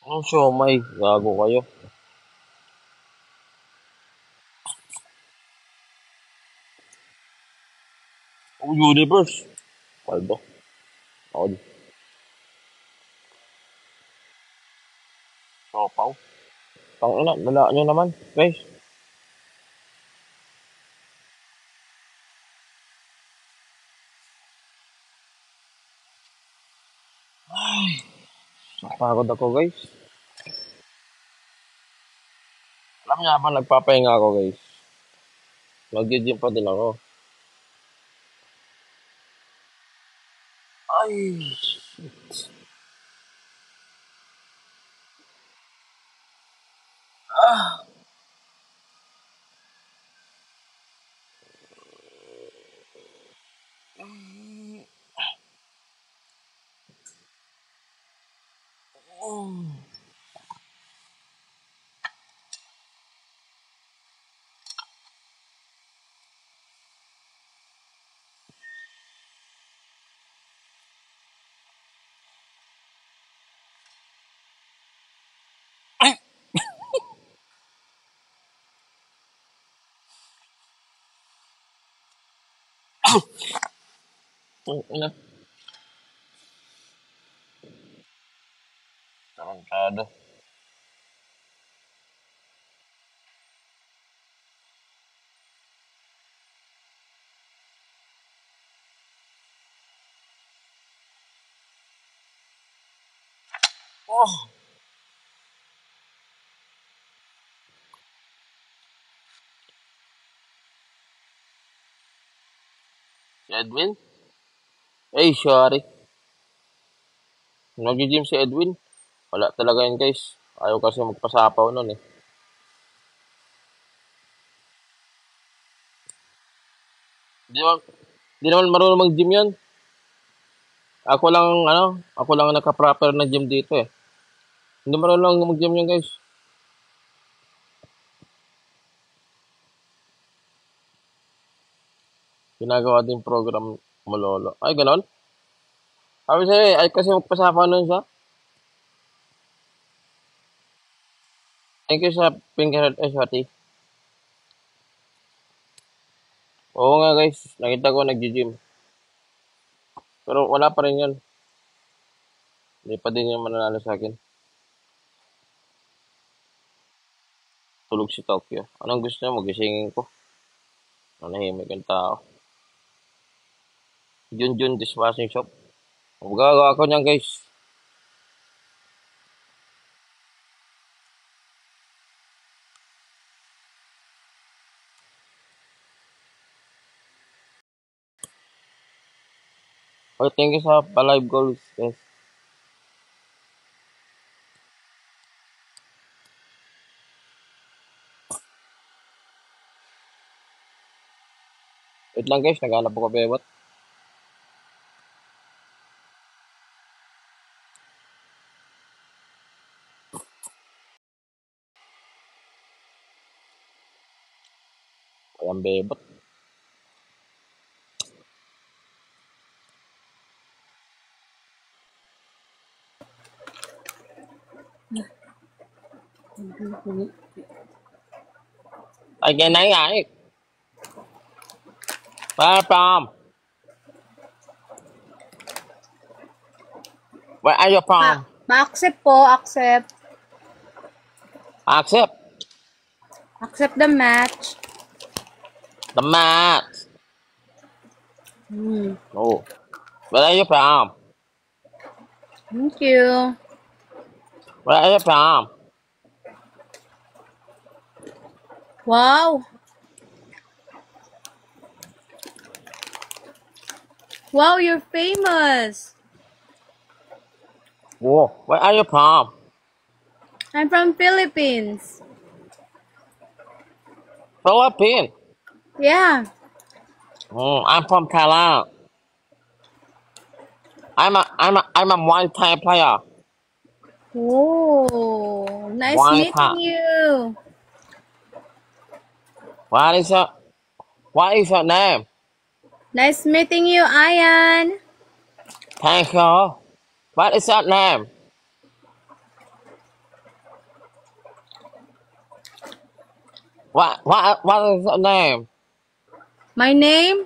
Anong siomay? Gago kayo. Oh, Universe. Paldo. Ako di. Siopaw. Tangina, dala nyo naman, guys. Napagod ako, guys. Alam niya habang nagpapahinga ako, guys. Mag-gym pa din ako. Ay. Ah. Ina. Tarantado. Oh. Si Edwin? Ay, sorry. Nag-gym si Edwin. Wala talaga yun, guys. Ayaw kasi magpasapaw nun eh. Di naman, di naman marunong mag-gym yun. Ako lang ang naka-proper na gym dito eh. Hindi marunong mag-gym yun, guys. Ginagawa din program mo, lolo. Ay, ganon? Sabi sa'yo eh, ay kasi magpasapaw nun siya. Thank you sa Pinkerhead Shotty. Oo nga, guys. Nakita ko nag-gym. Pero wala pa rin yun. Hindi pa din yung mananalo sa akin. Tulog si Tokyo. Anong gusto niya? Magisingin ko. Nanahimik ang tao. Junjun Dishwashing Shop. Magagawa ko niyan, guys. Okay, thank you sa pa-live goals, guys. Wait lang, guys. Naghanap ako bebot. Walang bebot. Ay, ganay nga eh. From? Where are you from? Ma-accept po, accept. Accept. Accept the match. The mat. Oh. Where are you from? Thank you. Where are you from? Wow. Wow, you're famous. Oh, where are you from? I'm from Philippines. Philippines. Yeah. I'm from Thailand. I'm a Muay Thai player. Oh, nice Muay meeting Thai. you. What is your What is your name? Nice meeting you, Ayan. Thank you. What is your name? What is the name? My name?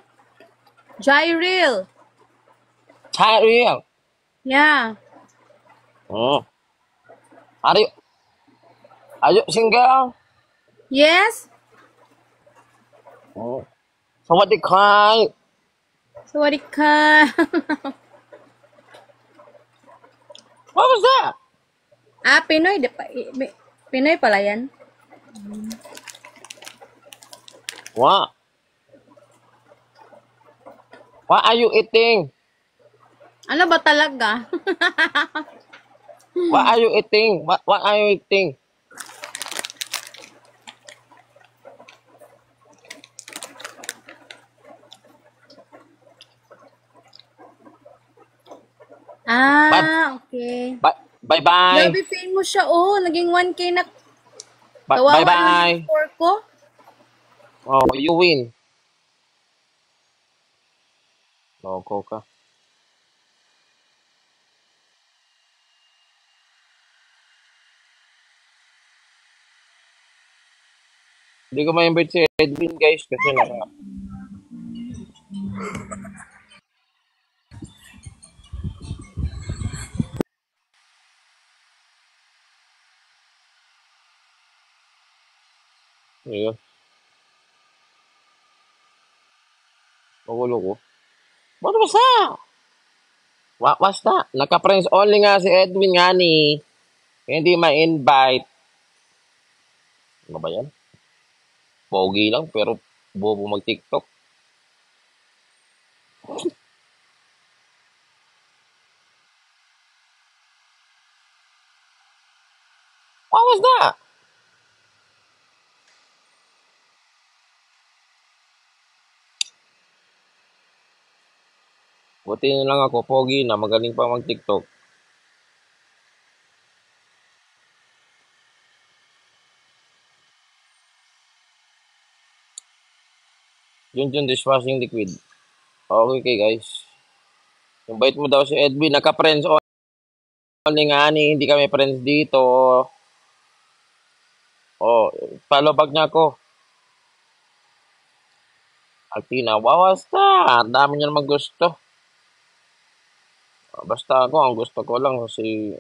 Jairil. Tyrell. Yeah. Hmm. Are you single? Yes? Hmm. So what they cry? Sawadika. What was that? Pinoy. Pinoy pala yan. What? What are you eating? Ano ba talaga? What are you eating? What are you eating? Bye Okay. bye bye. Grabe, famous siya, oh. Naging 1K na. Bye Kawawa naman yung bye. score ko. Oh, you win. Loko ka. Hindi ko ma-invite si Edwin guys kasi ayun, magulo ko. What was that? What was that? Naka-friends only nga si Edwin nga ni. Hindi ma-invite. Ano ba yan? Pogi lang pero bobo mag-TikTok. What was that? Buti na lang ako, pogi na, magaling pa mag-TikTok. Yun dishwashing liquid. Okay guys. Invite mo daw si Edwin. Naka-friends only nga ni. Hindi kami friends dito. Oh, follow back niya ako. Altina, wawas ka. Ang dami niya naman gusto. Basta ako, ang gusto ko lang si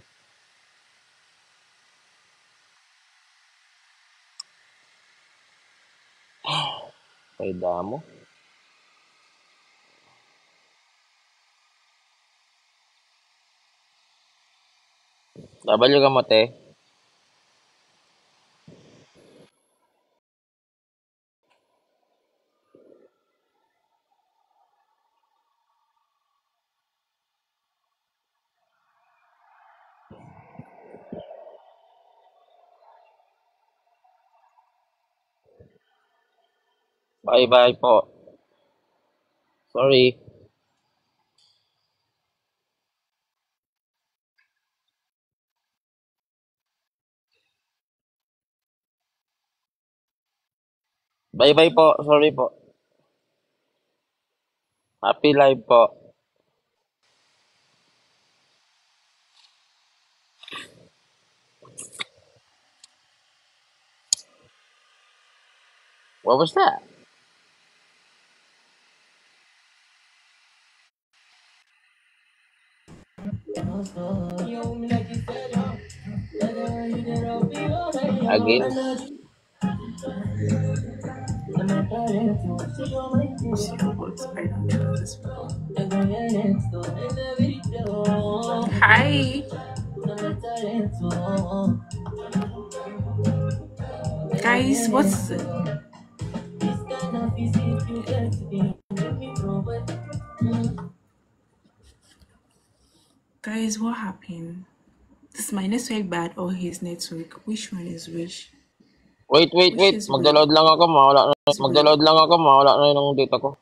kay Damo. W ka mo, te. Bye-bye po. Sorry. Bye-bye po. Sorry po. Happy life po. What was that? Again? Hi, guys. What's guys? What happened? Is my network bad or his network? Which one is which? Which Wait. is which? Magda-load lang ako. Magda-load lang ako. Mawala na yung data ko.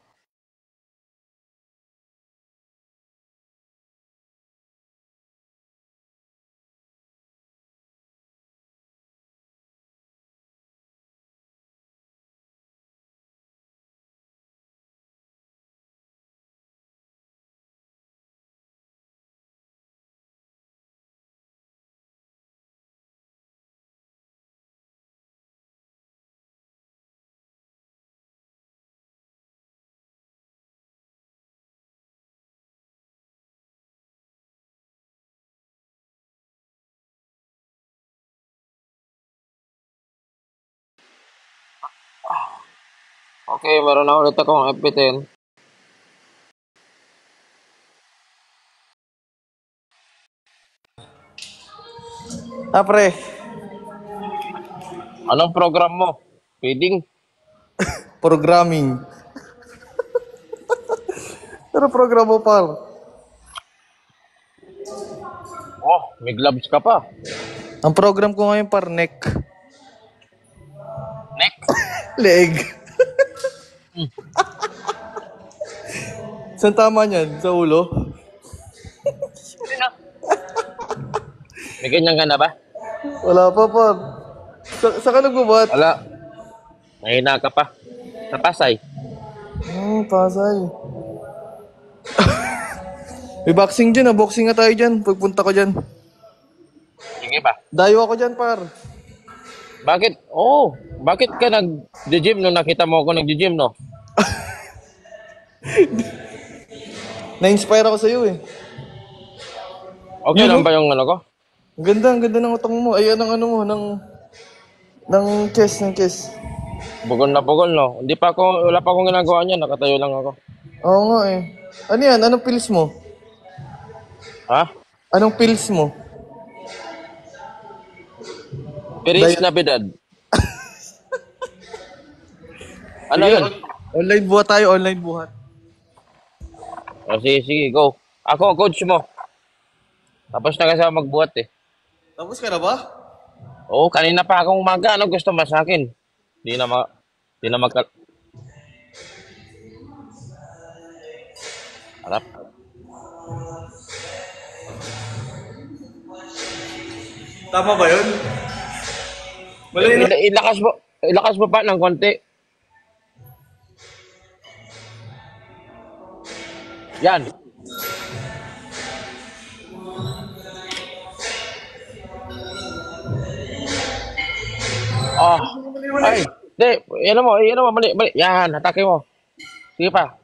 Okay, meron na ulit akong FP10. Pre. Anong program mo? Feeding? Programming. Pero program mo, par. Oh, may gloves ka pa. Ang program ko ngayon, par, neck. Neck? Leg. Saan tama niyan? Sa ulo? May ganyan ka na ba? Wala pa, par. Sa ka nagbubat? Wala. Mahina ka pa. Sa Pasay. Pasay. May boxing dyan, boxing nga tayo dyan. Pagpunta ko dyan. Sige ba? Dayo ako dyan, par. Bakit? Bakit ka nag-gym nung nakita mo ako nag-gym, no? Na-inspire ako sa'yo eh. Okay lang ba yung ano ko? Ang ganda ng utang mo. Ay, anong ano mo, ng chest. Bugol na bugol, no? Wala pa akong ginagawa niyan. Nakatayo lang ako. Oo nga eh. Ano yan? Anong pills mo? Ha? Anong pills mo? Piris na bidad. Ano yun? Online buhat tayo, online buhat. Sige, go. Ako, coach mo. Tapos na kasi ako magbuhat eh. Tapos ka na ba? Oo, kanina pa akong umaga. Ano gusto mo sa akin? Di na Harap. Tama ba yun? Mali na. Ilakas mo pa ng konti. Yan. Ay. Hindi, yan mo, mali. Yan, atake mo. Sige pa.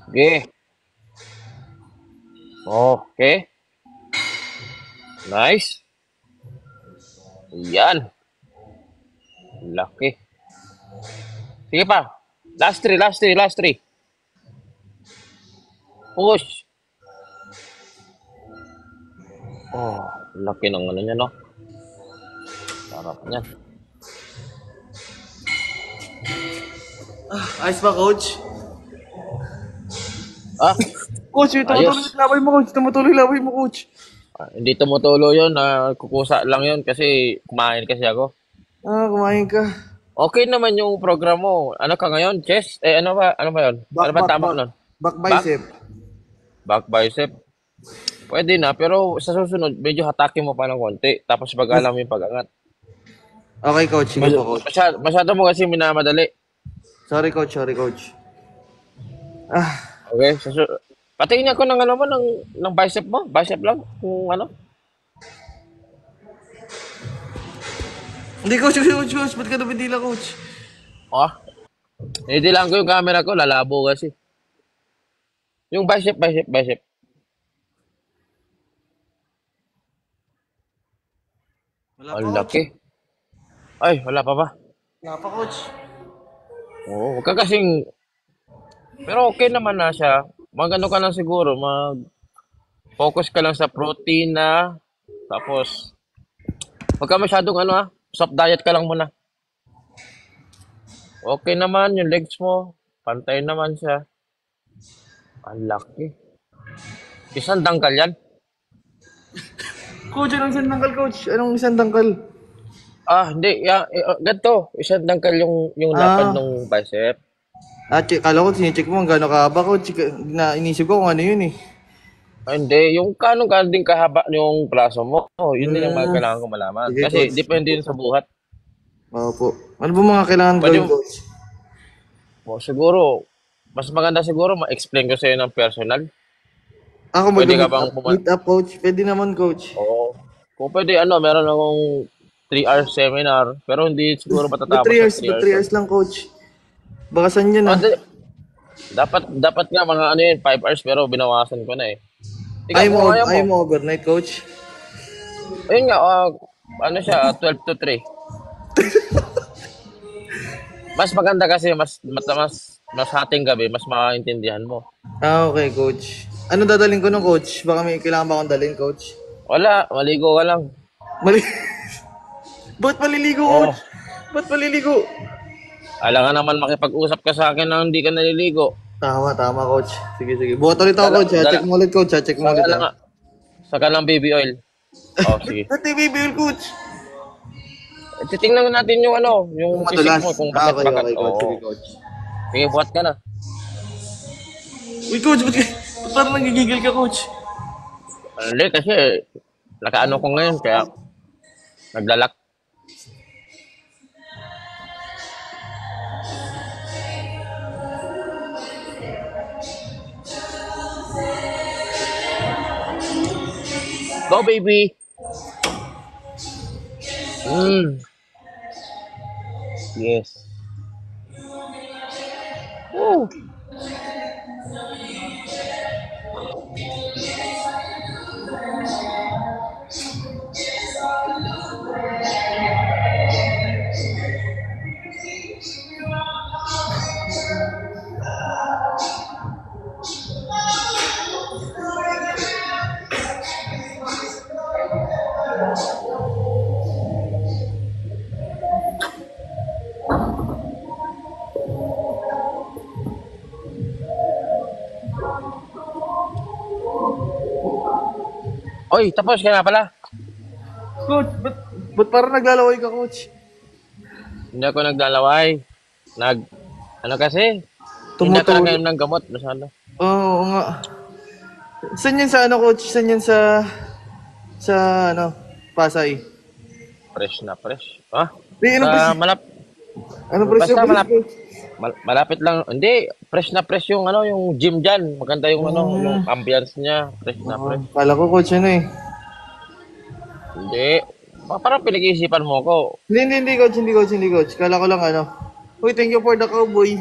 Sige. Okay. Nice. Yan. Laki. Sige pa. Last three. Push. Laki ng ano niya, no? Sarap niyan. Ayos ba, coach? Coach, tumutuloy labay mo, coach. Hindi tumutulo yun. Kukusa lang yun kasi kumain kasi ako. Kumain ka. Okay naman yung program mo. Ano ka ngayon? Chest? Ano ba yun? Ano ba tama nun? Back bicep. Back bicep. Pwede na, pero sa susunod, medyo hatake mo pa ng konti. Tapos pag-alam mo yung pag-angat. Okay, coach. Sige po, coach. Masyado mo kasi minamadali. Sorry, coach. Okay? Patingin ako ng ano mo, ng bicep mo. Bicep lang. Kung ano. Hindi, coach. Ba't ka napindila, coach? Hindi lang ko yung camera ko. Lalabo kasi. Yung bicep. Wala pa, Ang coach. laki. Ay, wala pa ba? Wala pa, coach. Huwag ka kasing... Pero okay naman na siya. Magano ka lang siguro. Focus ka lang sa protein na. Tapos, huwag ka masyadong soft diet ka lang muna. Okay naman yung legs mo. Pantay naman siya. Ang laki. Isang dangkal yan? Coach, anong isang dangkal, coach? Anong isang dangkal? Hindi. Ganito. Isang dangkal yung lapad ng bicep. Kala ko, sinicheck mo, gano'n kahaba, coach. Inisip ko kung ano yun eh. Hindi. Yung kanong din kahaba yung braso mo. Yun din yung mga kailangan ko malaman. Sige, Kasi coach. depende yun sa buhat. Opo. Ano ba mga kailangan gawin, coach? Siguro, mas maganda siguro ma-explain ko sa'yo ng personal. Ako Pwede ka mag-meet bang meet up, coach. Pwede naman, coach. Oo. Kung pwede, meron akong 3-hour seminar. Pero hindi siguro matatapos Ba't 3 hours? sa 3 Ba't hours. 3 hours lang, coach? Baka saan yan, Dapat nga mga 5 hours pero binawasan ko na eh. Ayaw mo overnight, coach? Ayun nga, siya, 12 to 3. Mas maganda kasi mas hating gabi, mas makaintindihan mo. Okay, coach. Ano dadalhin ko ng coach? Baka may kailangan ba akong dalhin, coach? Wala, maligo ka lang. Mali... Ba't maliligo, Oh, coach? Ba't maliligo? alam nga naman makipag-usap ka sa akin na hindi ka naliligo. Tama, coach. Sige. Buhat ulit ako, coach. Check mo ulit, coach. Check mo ulit. Saka lang, saka lang baby oil. Oh, sige. Ba't yung baby oil, coach? Titingnan natin yung yung Kung physique madulas. mo, kung bakit Okay, bakit. coach. Oo. Sige, coach. Sige, buhat ka na. Uy, coach, ba't parang nagigigil ka, coach? Hindi, kasi nakaano ko ngayon, kaya naglalak. Go, baby! Yes. Woo! Oy, tapos ka na pala. Coach, ba't parang naglalaway ka, coach? Hindi ako naglalaway. Ano kasi? Hindi ako Tumutulog. nagkainom ng gamot. Masyado. Oo nga. Saan yan sa coach? Saan yan sa Pasay? Fresh na fresh. Ah? Di, ano Sa presyo? Ano presyo, basta malapit. coach? Malapit lang. Hindi, fresh na fresh yung yung gym diyan. Maganda yung yung ambience niya, fresh na fresh. Kala ko, coach, Hindi. Parang pinag-iisipan mo ko. Hindi, coach. Kala ko lang Uy, thank you for the cowboy.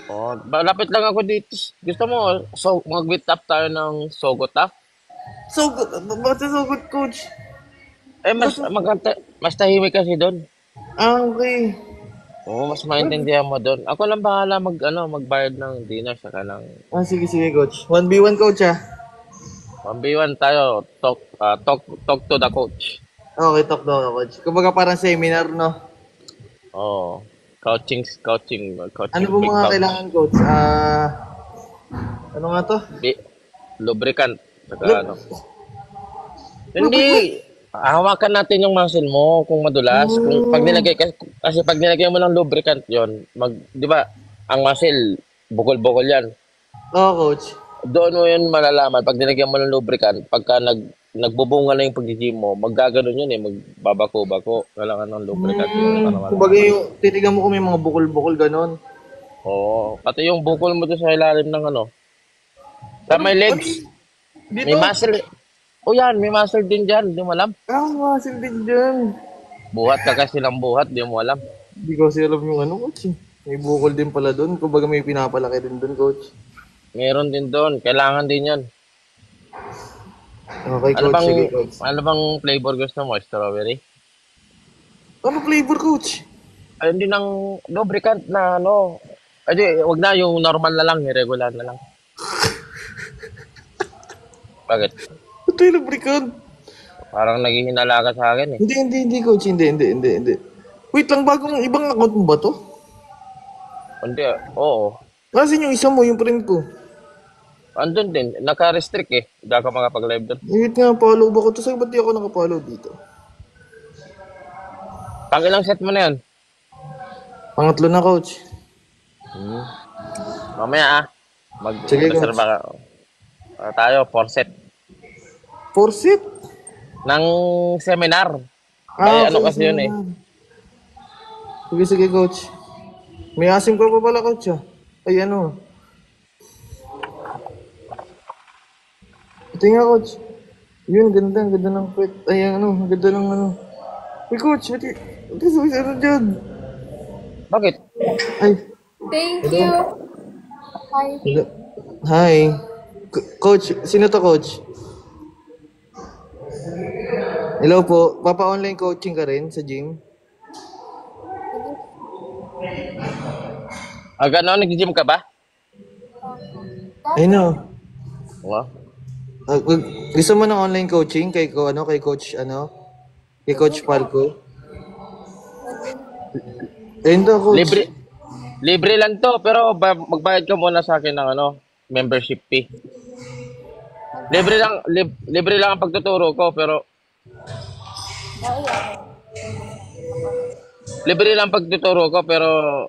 Oh, malapit lang ako dito. Gusto mo mag-meet up tayo ng Sogota? So good. Bakit so good, coach? Mas tahimik kasi doon. Okay. Oo, mas maintindihan mo doon. Ako lang bahala magbayad ng dinner saka lang Sige, coach. 1v1, coach, 1v1 tayo. Talk to the coach. Okay, talk daw, coach. Kumbaga parang seminar, no? Oh, coaching. Ano po mga kailangan, coach? Ano nga to? Lubricant. Saka Hindi. Hawakan natin yung muscle mo kung madulas. Kung pag nilagay mo ng lubricant 'yon, di ba? Ang muscle bukol-bukol 'yan. Oo, coach. Doon mo 'yun malalaman pag nilagyan mo ng lubricant, pagka nagbubunga na yung pag-gym mo, maggaganon 'yun magbabako-bako. Kailangan ng lubricant Kumbaga yung titigan mo kung may mga bukol-bukol ganon. Oo, pati yung bukol mo doon sa ilalim ng sa may legs. Dito? May muscle. Yan, may muscle din dyan. Di mo alam. Muscle din dyan. Buhat ka kasi ng buhat. Di mo alam. Hindi ko kasi alam yung coach. May bukol din pala doon. Kumbaga may pinapalaki din doon, coach. Meron din doon. Kailangan din yan. Okay, coach. Sige, coach. Ano bang flavor gusto mo? Strawberry? Ano flavor, coach? Ayun din ng lubricant na wag na yung normal na lang. Regular na lang. Bakit? Ito yung lubricant. Parang naghihinala ka sa akin eh. Hindi, coach. Hindi. Wait lang, ibang account mo ba to? Hindi, oo. Kasi yung isa mo, yung friend ko. Andun din. Naka-restrict eh. Hindi ako makapag-live doon. Wait nga, follow ba ko to? Saan ba't di ako nakapollow dito? Pang ilang set mo na yan? Pangatlo na, coach. Mamaya Sige, coach. Mag-reserve ka. Tayo, 4 set. 4 set? Ng seminar. Ay, kasi yun eh. Sige, coach. May asim ko pa pala, coach, Ay, Ito nga, coach. Yun, ganda ng pet. Ay, ganda ng Uy, coach, ba't dyan? Bakit? Ay, Thank you. Hi. hi. Coach, sino to, coach? Hello po. Papa-online coaching ka rin sa gym? Gano'n, nag-gym ka ba? Ay no. Oo. Gusto mo ng online coaching kay coach kay Coach Falco? Ayun daw, coach. Libre lang to, pero magbayad ka muna sa akin ng membership fee. Libre lang ang pagtuturo ko, pero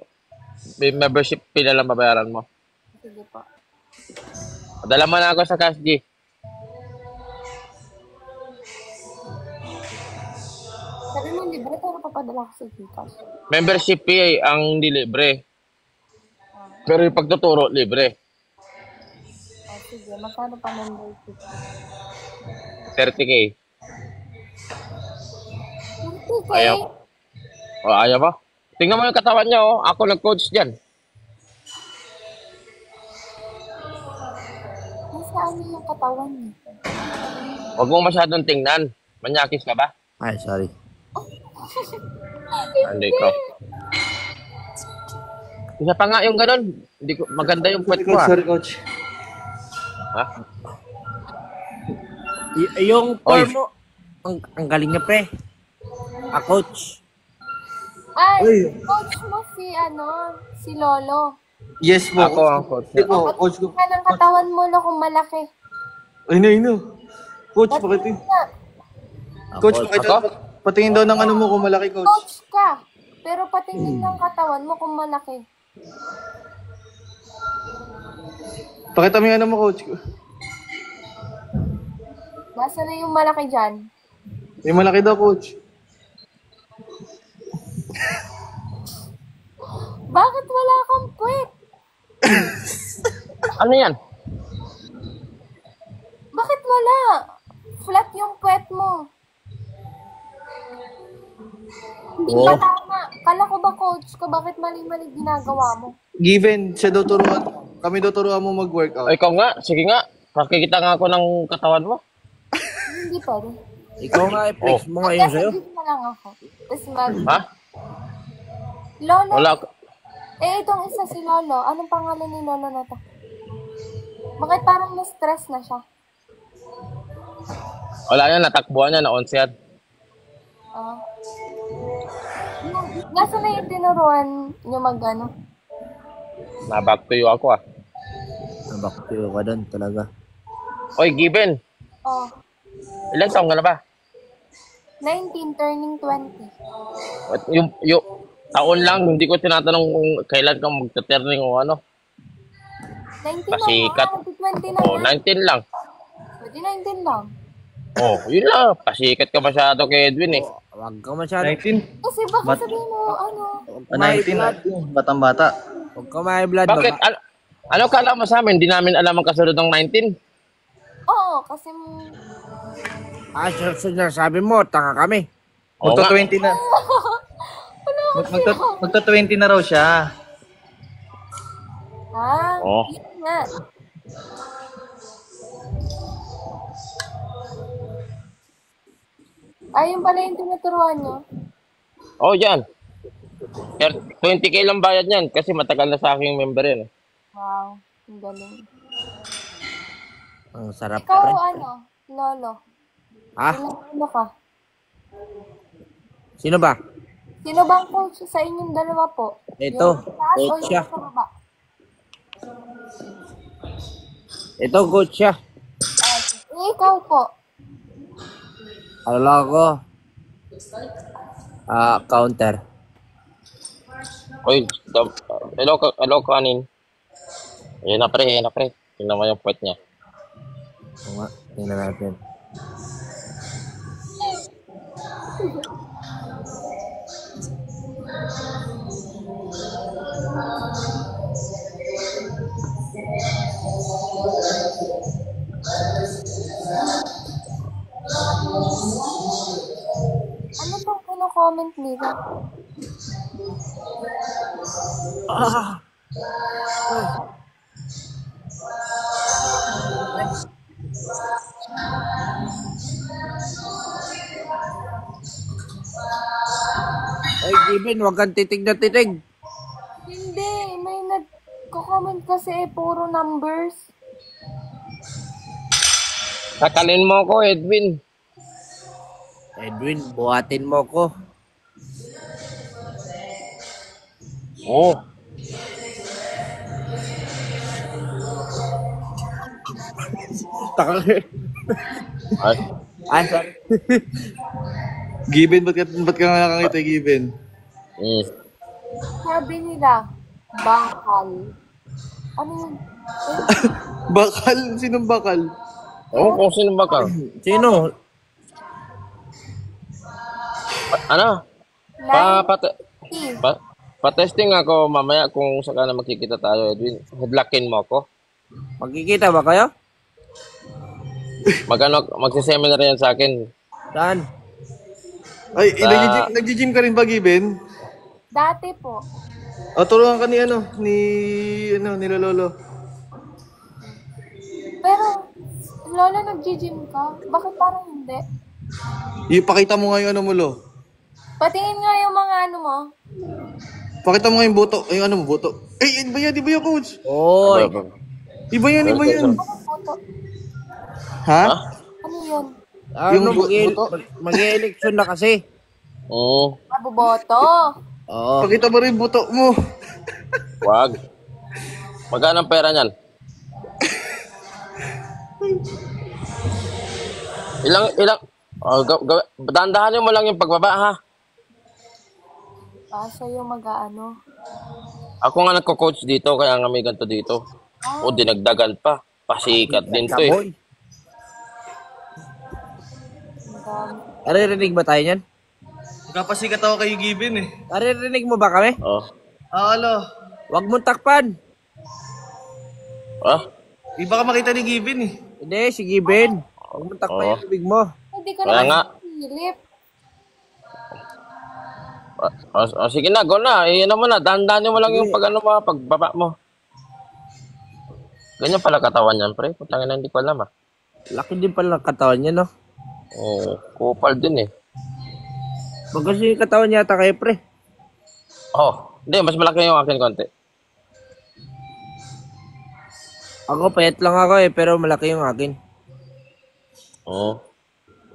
may membership fee na lang babayaran mo. Sige po. Dala mo na ako sa Cash G. Sabi mo libre, pero papadala ko sa Gcash. Membership fee ang hindi libre. Pero yung pagtuturo, libre. Sige, magkano pa membership? 30K. 30K? Ayaw ba? Tingnan mo yung katawan niya, oh. Ako nag-coach dyan. Nasaan yung katawan niya? Huwag mo masyadong tingnan. Manyakis ka ba? Ay, sorry. Hindi ko. Isa pa nga yung ganun. Hindi ko, maganda yung puwet ko, Sorry, coach. Ha? Yung Oy. form mo, ang galing niya, pre. Coach. Ay, Uy. coach mo si Lolo. Yes po. Ako ang coach. Hindi po, coach ko. Ka ng katawan mo lo kung malaki. Ay no. Coach, pakita. Coach, pakita. Patingin daw ng mo kung malaki, coach. Coach ka, pero patingin ng katawan mo kung malaki. Pakita mo yung mo, coach. Nasa na yung malaki dyan? Yung malaki daw, coach. Bakit wala kang puwet? Ano yan? Bakit wala? Flat yung puwet mo. Hindi pa tama. Kala ko ba coach ka? Bakit mali-mali ginagawa mo? Given, siya daw turuan. Kami daw turuan mo mag-workout. Ikaw nga. Sige nga. Pakikita nga ako ng katawan mo. Hindi pwede. Ikaw nga, i-flex mo ngayon sa'yo. Nasa na lang ako. Tapos Ha? Lolo. Wala. Itong isa si Lolo. Anong pangalan ni Lolo na to? Bakit parang na-stress na siya? Wala yan. Natakbuhan niya. Na-11 yan. Nasa na yung tinuruan niyo Na-back to you ako, ah. Nabaktiyo ka doon talaga. Oy, Given. Oh, Ilang taong ka na ba? 19 turning 20. At yung taon lang, hindi ko tinatanong kung kailan ka magta-turning o ano. 19 Pasikat. na nga, 20 na Oh, nga. 19 lang. Pwede 19 lang. Oh, yun lang. Pasikat ka masyado kay Edwin, eh. Huwag ka masyado. 19? Kasi baka sabihin mo, Huwag ka may 19 blood. Batang-bata. Huwag ka may blood. Bakit? Ano kala mo sa amin? Di namin alam ang kasunod ng 19? oo, kasi Sabi mo, tanga kami. Oo nga. Magta-20 na. Magta-20 na raw siya. Oo. yun nga. Ayun pala yung tinuturuan nyo. Oh, yan. 20K lang bayad niyan kasi matagal na sa aking member yan. Wow, ang galing. Ang sarap, Ikaw, pre. Lolo? Ha? Ilan ka? Sino ba? Sino bang coach sa inyong dalawa po? Ito, Yung taas o coach yung siya. sa baba? Ito, coach siya. Ikaw po. Ano lang ako? Counter. Oy, hello kanin. Ayan na pre. Tingnan mo yung puwet niya. Oo nga, tingnan natin. Ano pong kino-comment nila? Ay, Given, huwag kang titig na titig. nagko-comment kasi puro numbers. Sakalin mo ko, Edwin. Edwin, buhatin mo ko. Oo. Takal. Ay, Ay, sorry. Given, ba't ka nakakita, Given? Sabi nila, bakal. Ano yun? Bakal? Sinong bakal? oo, kung sino ba ka? Sino? Ano? Nine Pa, pa-testing ako mamaya kung saka na makikita tayo, Edwin. Hudlakin mo ako. Magkikita ba kayo? Magsiseminar yan sa akin. Saan? Ay, nag-gym ka rin ba, Given? Dati po. O, turuan ka ni ni Lolo. Pero, Lola, nag-gym ka? Bakit parang hindi? Ipakita mo nga yung ano mo, Lo. Patingin nga yung mga ano mo. Pakita mo nga yung buto. Ay, ano mo, buto. Ay, iba yan, Coach. Oy. Iba yan. Ano photo? Ha? Ano yun? Ano, Yung buto? mag-election na kasi. Oo. Naboboto. Oo. Pakita mo rin yung buto mo. Wag. Magkano ang pera niyan? Ilang, dandahanin mo lang yung pagbaba, ha? Kaso yung mag-ano. Ako nga nagko-coach dito, kaya nga may ganito dito. O, dinagdagan pa. Pasikat din to, eh. Boy. Naririnig ba tayo niyan? Kapasikat ako kay Given eh. Naririnig mo ba kami? Oh. Alo. Huwag mong takpan. Ah? Iba ka makita ni Given eh. Hindi, sige Ben. Huwag mong takpan yung bibig mo. Hindi ko Kaya nga. naman silip. Sige na, go na. Ano mo na, dandanin mo lang yung pagbaba mo. Ganyan pala katawan yan, pre. Putangin na, hindi ko alam, ah. Laki din pala ng katawan niya, no? Oo, kupal din, eh. Magkasi yung katawan niya ata kayo, pre. Oh, hindi, mas malaki yung akin konti. Ako, payat lang ako eh, pero malaki yung akin. Oo.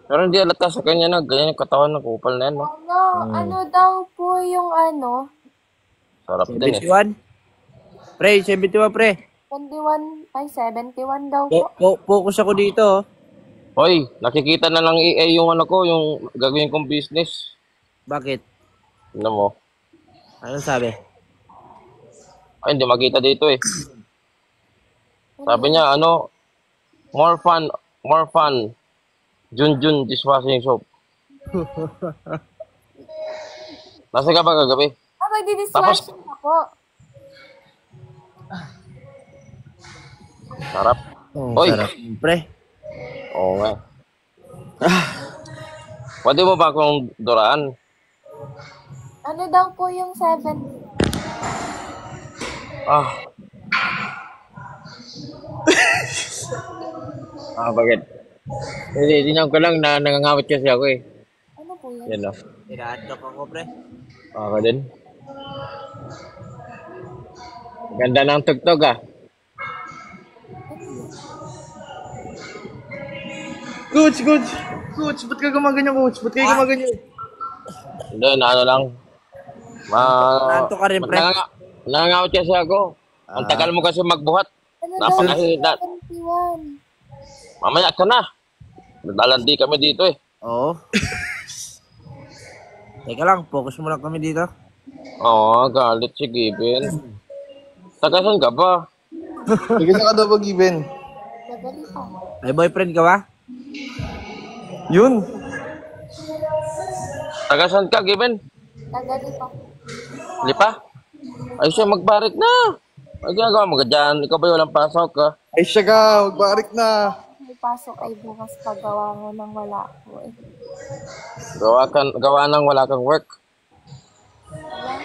Pero hindi alata sa kanya na ganyan yung katawan ng kupal na yan, no? Ano daw po yung ano? Sarap din, eh. 71? Pre, 71, pre. 21, ay 71 daw po. Focus ako dito, oh. Hoy, nakikita na lang yung ano ko, yung gagawin kong business. Bakit? Ano mo? Anong sabi? Ay, hindi makita dito, eh. Sabi niya, more fun. Junjun dishwashing soap. Nasa ka ba kagabi? Magdi-dishwashing ako. Sarap. Oh, Oy. sarap. Pre. Oo nga. Pwede mo ba akong duraan? Ano daw po yung 7? Ah. Bakit? Hindi ko lang na nangangawit kasi ako, eh. Ano po yan? Yan, no? Ina-unlock ako, pre. Ako din. Ganda ng tugtog, ah. Coach, ba't ka gumaganyan, Coach? Ba't kayo gumaganyan? Hindi, ano lang. Nanto ka rin, pre. Nangangawit kasi ako. Ang tagal mo kasi magbuhat. Ano daw Napakahina. 71? Mamaya ka na. Naglalandi kami dito, eh. Oo. Teka lang, focus mo lang kami dito. Oo, galit si Given. Tagasan ka ba? Sige sa ka daw ba, Given? Nagali pa. May boyfriend ka ba? Yun. Tagasan ka, Given? Nagali pa. Lipa? Ay siya, magbarik na. Ay, ginagawa mo ka dyan. Ikaw ba walang pasok, ka? Ay siya ka, magbarik na. May pasok ay bukas paggawa ko ng wala ko eh. Gawa nang wala kang work.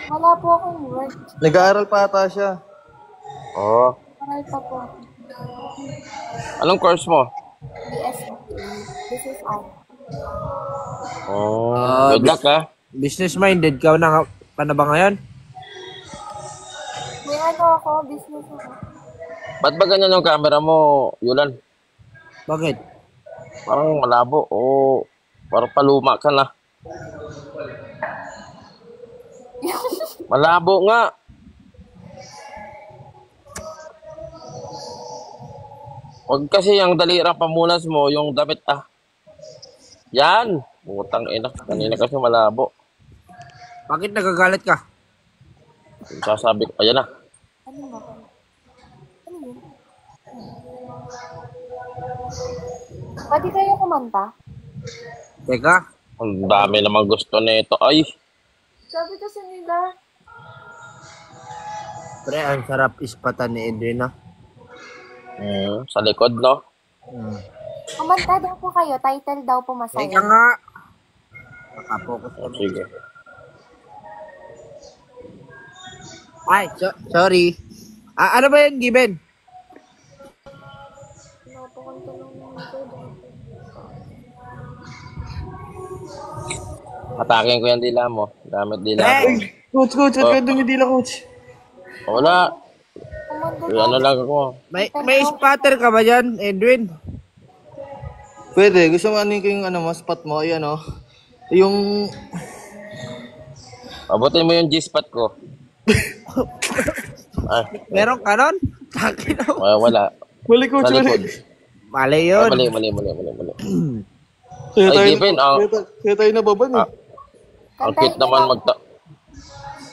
Wala po akong work. Nag-aaral pa ata siya. Oo. Aral pa po ako. Anong course mo? BSc. This is all. Oh, good luck, ha? Business-minded ka na ba ngayon? May ano ako, business ako. Ba't ba ganyan yung camera mo, Yulan? Bakit? Parang malabo. Oo. Parang paluma ka na. Malabo nga. Huwag kasi yung dalirang pamunas mo, yung damit Yan. Putang ina. Kanina kasi malabo. Bakit nagagalit ka? Sasabi ko, ayan na. Ano ba? Ano yun? Pwede kayo kumanta? Teka, Ang dami namang gusto nito. Ay, Sabi kasi nila, pre, ang sarap ispatan ni Edwin, ha? sa likod, no? Hmm. kumanta daw po kayo, title daw po Teka masaya. nga. Nakapokus Oh, kami. sige. Ay, sorry. Ano ba yan, Given? Napakanta lang naman ko. Atakin ko yung dila mo. Gamit dila ko. Hey! Coach, ba't gandang yung dila, coach? Wala. Kumanta Ano lang ako. May spatter ka ba dyan, Edwin? Pwede, gusto mo ano yung spot mo, ayan o. Yung, Abutin mo yung G-spot ko. Ay, Meron ka nun? Takin ako. wala. mali coach, Sa likod. Mali Ay, yun. mali. Kaya Ay, tayo, Given, kaya tayo nababan eh. Ang cute naman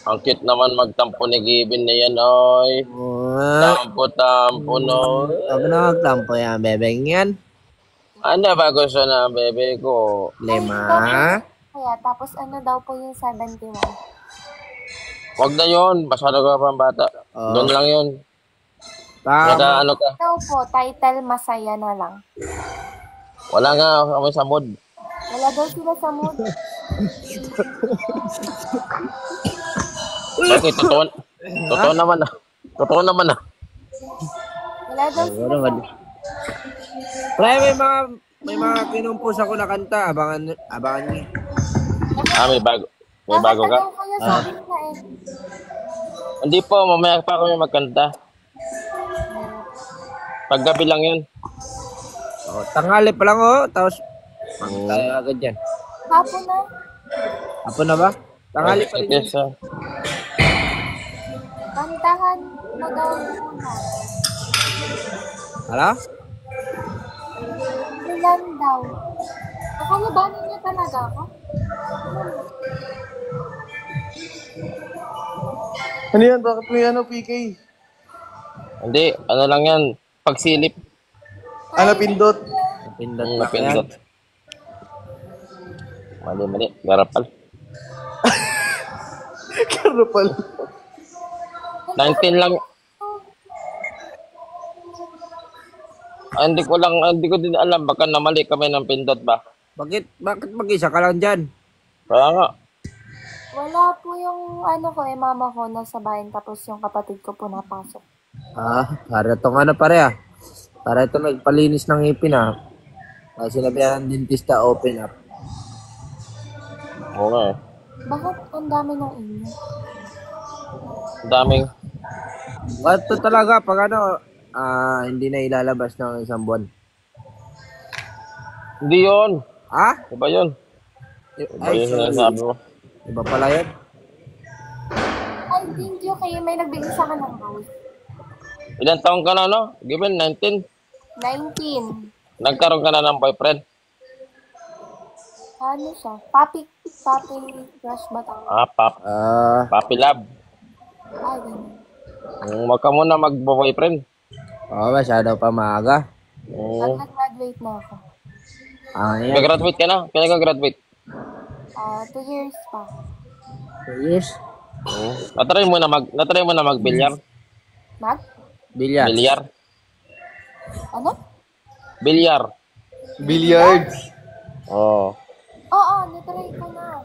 Ang cute naman magtampo ni Given na yan, oy. Tampo, no. Sabi na magtampo yan, bebeng yan. Ano ba gusto na, bebe ko? Lima. Kaya, tapos ano daw po yung 71? Wag na yun. Masyado ka pang bata. Oh. Doon lang yun. Tama. Ano ka? Daw po, title masaya na lang. Wala nga kami sa mood. Wala daw sila sa mood. Bakit? Totoo naman ah. Totoo naman ah. Wala daw sila sa mood. Pre, may mga kinumpos ako na kanta. Abangan niyo. May bago. May bago ka? Daw kayo, sabi nila eh. Hindi po, mamaya pa kami magkanta. Paggabi lang yun. Oh, tanghali pa lang, oh. Tapos, tayo agad yan. Hapon na. Apo na ba? Tanghali pa rin yan. Yes, Kantahan mo daw muna. Hala? Ilan daw? Nakalabanin niya talaga ako? Ano yan, bakit may PK? Hindi, ano lang yan. Pagsilip. Pindot. Napindot na Napindot. yan. Mali. Garapal. Karapal. 19 lang. Hindi ko din alam. Baka namali kami ng pindot ba? Bakit mag-isa ka lang dyan? Kaya nga. Wala po yung mama ko nasa bayan tapos yung kapatid ko po napasok. Para itong pare. Para ito nagpalinis ng ngipin, Kasi sinabihan ng dentista, open up. Oo nga eh. Bakit ang dami ng inyo? Ang daming. Ito talaga, pag hindi na ilalabas ng isang buwan. Hindi yun. Iba yun. Iba Ay, yun sorry. sinasabi mo. Iba pala yun. Ay, thank you kayo. May nagbigay sa akin ng house. Ilan taong ka na, no? Given 19. 19. Nagkaroon ka na ng boyfriend. Ano siya? Papi crush ba tawag? Papi love. Ay, ganun. Huwag ka muna mag-boyfriend. Masyado pa maaga. Nag-graduate na ako. Yan. Nag-graduate ka na? Kaya nag-graduate? 2 years pa. 2 years. Natry mo na mag-bilyar? Mag? Bilyar. Bilyar? Ano? Bilyar. Billiard. Oo. Oo, natry ko na.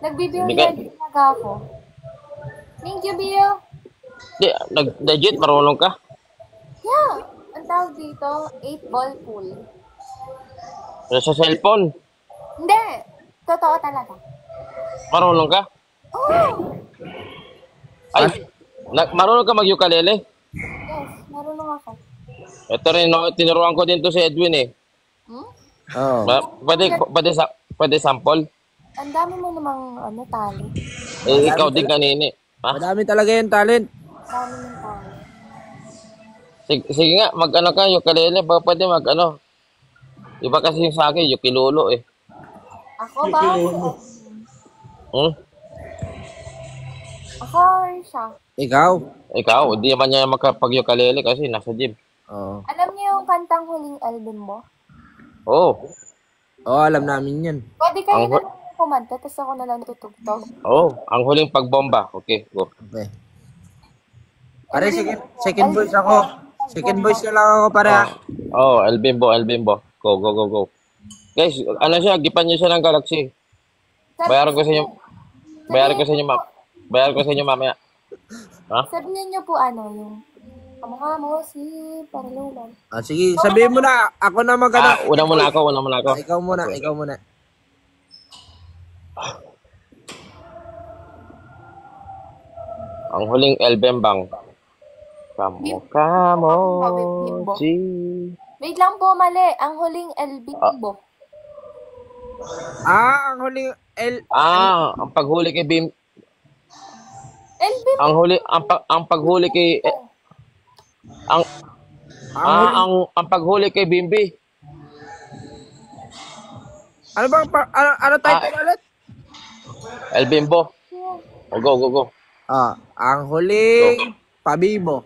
Nagbibilliard talaga ako. Thank you, Bio. Di, legit, marunong ka? Yeah. Ang tawag dito, 8-ball pool. Sa cellphone, Hindi. Totoo talaga. marunong ka? Oo. Ay, Marunong ka mag-ukulele? Yes, marunong ako. Ito rin, no, tinuruan ko din to si Edwin eh. Hmm? Oo. Pwede sample? Ang dami mo namang tali. Eh, ikaw din kanini. Ha? Madami talaga yung talent. Dami ng tali. Sige nga, mag-ano ka, ukulele, pwede mag-ano. Iba kasi yung sa akin, ukilolo eh. Ako ba? Hmm? Ako or siya? Ikaw? Ikaw, hindi naman niya makapag-ukulele kasi nasa gym. Oo. Alam niyo yung kantang huling album mo? Oo. Oo, alam namin yan. Pwede kayo Ang- na lang kumanta, tapos ako na lang tutugtog. Oo, ang huling pagbomba. Okay, go. Okay. Pare, second voice ako. Second voice na lang ako, pare. El Bimbo. Go. Guys, ano siya, gipan niyo siya ng Galaxy. Bayaran ko sa inyo. Bayaran ko sa inyo mamaya. Ha? Sabihin niyo po yung kamukha mo si Paralulan. Sige, sabihin mo na. Ako na magana. Una muna ako. Ikaw muna. Ang huling El Bembang. Kamo, si... Wait lang po, mali. Ang huling El Bimbo. Ang huling ang paghuli kay Bim... El Bimbo. Ang paghuli kay... Ang paghuli kay Bimbi. Ano bang ano title ulit? El Bimbo. Oh, go. Ang huling pabibo.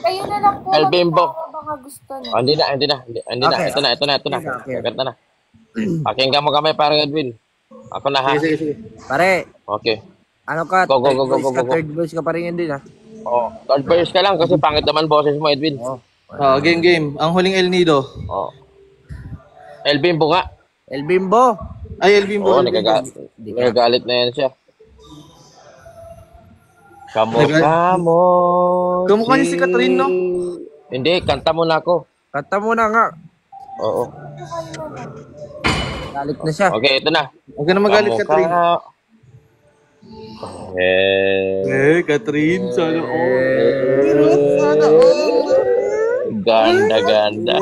Kayo na lang po. El Bimbo. Baka gusto niyo. Hindi na. Okay. Ito na. Okay. Kanta na. Pakinggan mo kami, parang Edwin. Ako na ha. Sige. Pare, Okay. ano ka? Go. Third voice ka pa rin yun din, ha? Oh, third verse ka lang kasi pangit naman boses mo, Edwin. Game. Ang huling El Nido. Oh. El Bimbo nga. El Bimbo. Ay, El Bimbo. Oo, nagagalit na yan siya. Kamo. Kamukha niya si Catherine, no? Hindi, kanta mo na ako. Kanta mo na nga. Oo. Galit na siya. Okay, ito na. Huwag ka na magalit, Catherine. Catherine, sana Sana Ganda.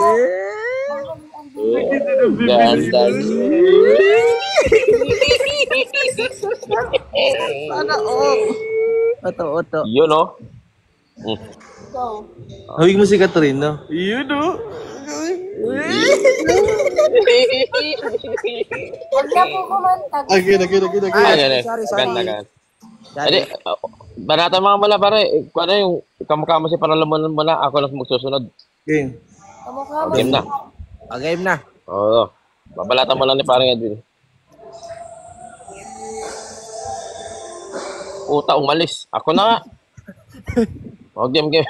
Ganda. Sana Oto. Yun, no? Go. Hawig mo si Catherine, no? Yun, no? Huwag na po kumanta. Sorry. Ganda. Hindi, banatan mga mula pare. Kung ano yung kamukha mo si Paralamon mo na, ako lang magsusunod. Game. Kamukha mo. Game na. Game na. Oo. Babalatan mo lang ni parang Edwin. Uta, umalis. Ako na nga. O, game. Game.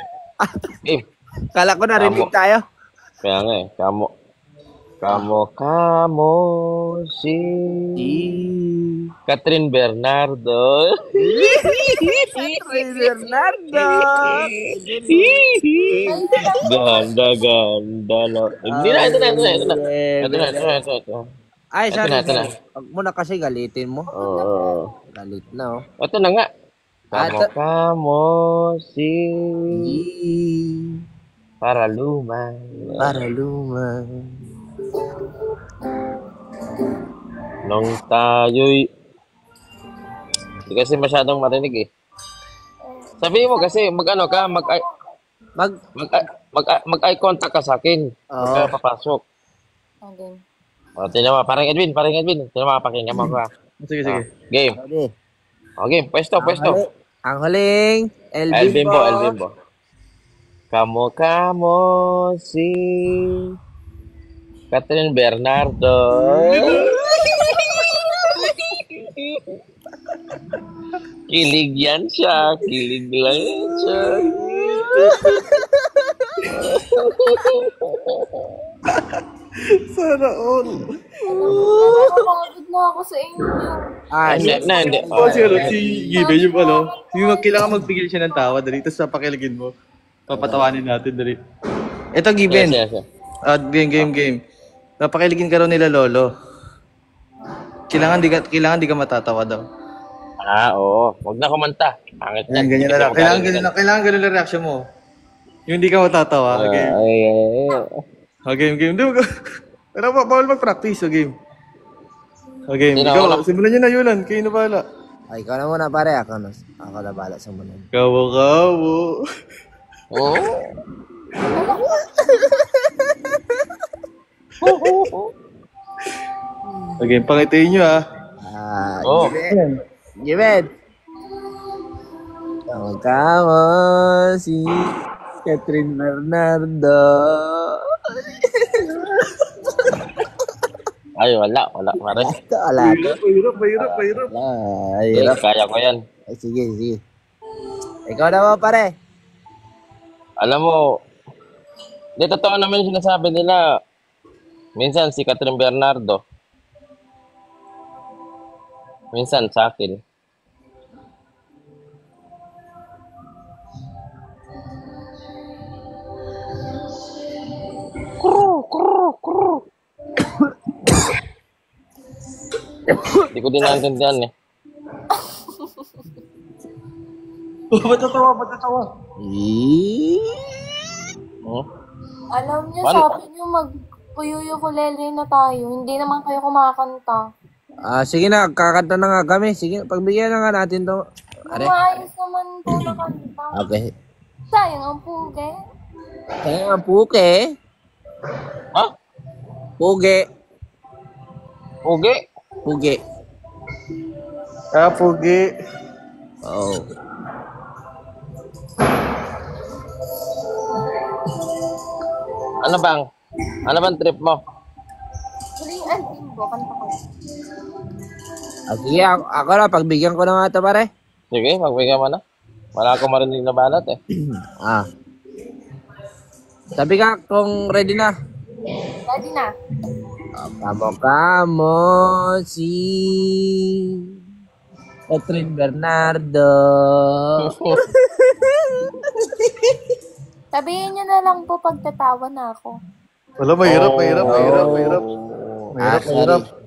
Kala ko narinig tayo. Kaya nga eh. Kamo si Catherine Bernardo. Bernardo. Ganda. No. Hindi na. Ito. Ay, sorry. Ito na. Huwag mo na kasi galitin mo. Oo. Galit na, oh. Ito na nga. Kamo si Paraluman. Nung tayo'y... Hindi kasi masyadong marinig eh. Sabihin mo kasi, mag-eye contact ka sa akin. Magka papasok. Okay. O, tinan mo, parang Edwin. Tinan mo, pakinggan mo ka. Sige. Game. O, game. Pwesto. Ang huling El Bimbo. Kamo si Catherine Bernardo. Kilig lang yan siya. Sana all. Nakakapagod na ako sa inyo. Hindi. Si Gibe, yung kailangan magpigil siya ng tawa, dali. Tapos papakiligin mo. Papatawanin natin, dali. Ito, Giben. Yes. Game. Papakiligin ka raw nila, Lolo. Kailangan di ka matatawa daw. Oo. Huwag na kumanta. Pangit Yan, ganyan na lang. Kailangan ganun lang reaction mo. Yung hindi ka matatawa. Game. Game. Hindi mo pero bawal mag-practice. Game. Game. Hindi na Ikaw, ako simulan nyo na Yulan. Kayo na bahala. Ay, ikaw na muna pare. Ako na bala sa muna. Kawo. Oo. Game, pangitain nyo Oo. Jimed. Kamo si Catherine Bernardo. Ay, wala pare. Ito, ala to. Mahirap. Ay, Hirap, kaya ko yan. Ay, sige. Ikaw naman pare. Alam mo, di totoo naman yung sinasabi nila. Minsan si Catherine Bernardo. Minsan sa akin. Hindi ko din naintindihan eh. Ba't natawa? Hmm? Alam niyo, Ano? sabi niyo mag-ukulele na tayo. Hindi naman kayo kumakanta. Sige na, kakanta na nga kami. Sige, pagbigyan na nga natin to. Are. Maayos naman po na kanta. Okay. Sayang ang puge. Kaya ang puke. Ha? Puge. Ugi? Puge. Pugi. Oh. Ano bang trip mo? Huling and Bimbo, kanta ko. Sige, ako na, pagbigyan ko na nga ito pare. Sige, magbigay mo na. Wala akong marinig na banat eh. Sabi ka kung ready na. Ready na. Kamo si Catherine Bernardo. Sabihin niyo na lang po pag tatawa na ako. Wala, mahirap. Sorry.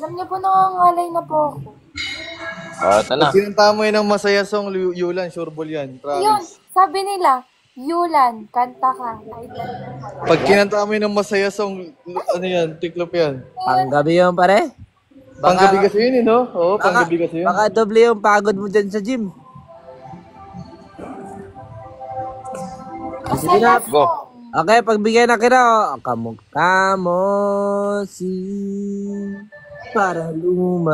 Alam niyo po, nangangalay na po ako. Ito na. Pag kinanta mo yun ng masaya song, Yulan, sure ball yan. Yun, Promise. sabi nila, Yulan, kanta ka. Pag kinanta mo yun ng masaya song, ano yan, tiklop yan. Panggabi yun pare. Panggabi kasi yun no? Oo, panggabi kasi yun. Baka doble yung pagod mo dyan sa gym. Sige na. Go. Okay, pagbigyan na kita. Kamo si para luman.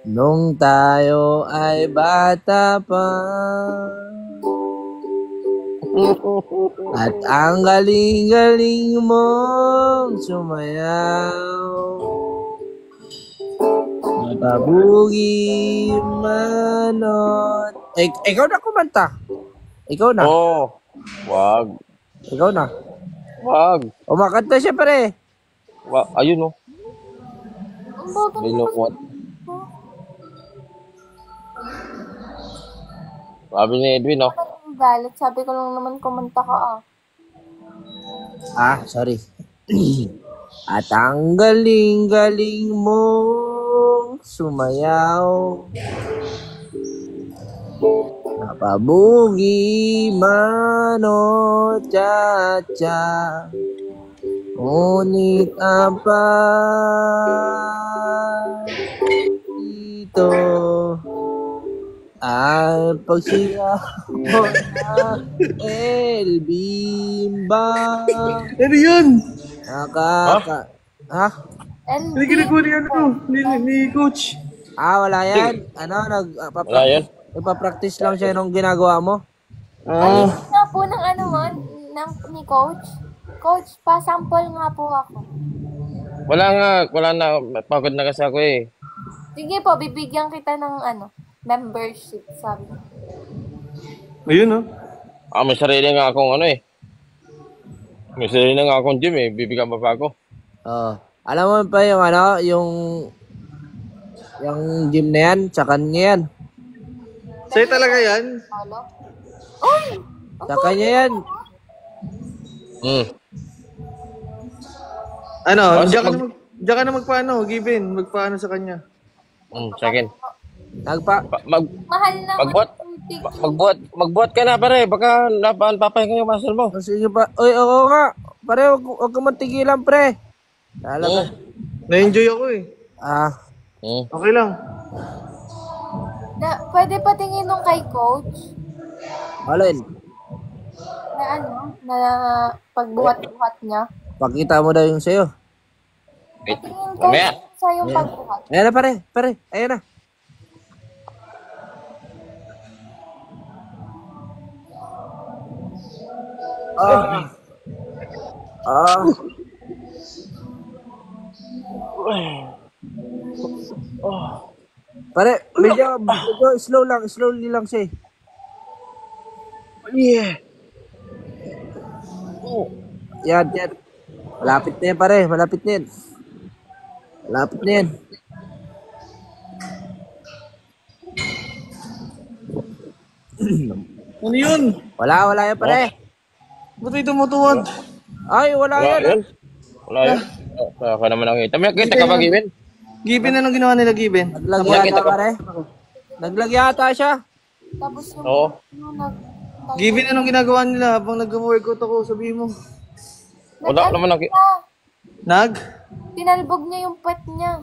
Nung tayo ay bata pa. At ang galing-galing mong sumayaw. Mapabugi manot. Ikaw na kumanta. Ikaw na. Oh, wag. Ikaw na. Wag. Umakanta siya pare. Ayun oh. Ang boto mo. Binukwat. Sabi ni Edwin oh. Ang galit, sabi ko lang naman kumanta ka Sorry. At ang galing-galing mong sumayaw. Napabugi mano cha-cha. Ngunit ang ito ay pagsiya mo na El Bimba. Ano yun? Hindi ginagawa ni ni coach. Wala yan. Wala yan. Nagpa-practice lang siya nung ginagawa mo. na po ng ano mo, ni coach. Coach, pa-sample nga po ako. Wala na. Pagod na kasi ako eh. Sige po, bibigyan kita ng membership, sabi. Ayun no? May sarili nga akong May sarili nga akong gym eh. Bibigyan pa ako. Alam mo pa yung yung gym na yan, sa kanya yan. Sa'yo talaga yan? Ano? Uy! Sa kanya yan. Ano? Diyan ka na magpaano, Given. Magpaano sa kanya. Second. Mahal na. Magbuhat ka na, pare. Baka papahinga yung muscle mo. Sige pa. Uy, oo nga. Pare, huwag ka mantigilan, pre. Talaga. Na-enjoy ako eh. Okay lang. Pwede pa tingin nung kay coach Alin? na pagbuhat-buhat niya. Pakita mo daw yung sa'yo. Patingin ko sa yung pagbuhat. Ayan na, pare. Ayan na. Pare, medyo slowly lang siya. Yeah. Yan. Malapit na yan, pare. Malapit na yan. Ano yun? Wala yan, pare. Ba't ito tumutuwad? Ay, wala yan. Wala yan. Kaya ka naman nakita. May nakita ka ba, Given? Given, anong ginawa nila, Given? Naglag yata, pare. Naglag yata siya. Tapos yung Oo. Given, anong ginagawa nila habang nag-workout ako, sabihin mo. Wala naman nakita. Tinalbog niya yung pet niya.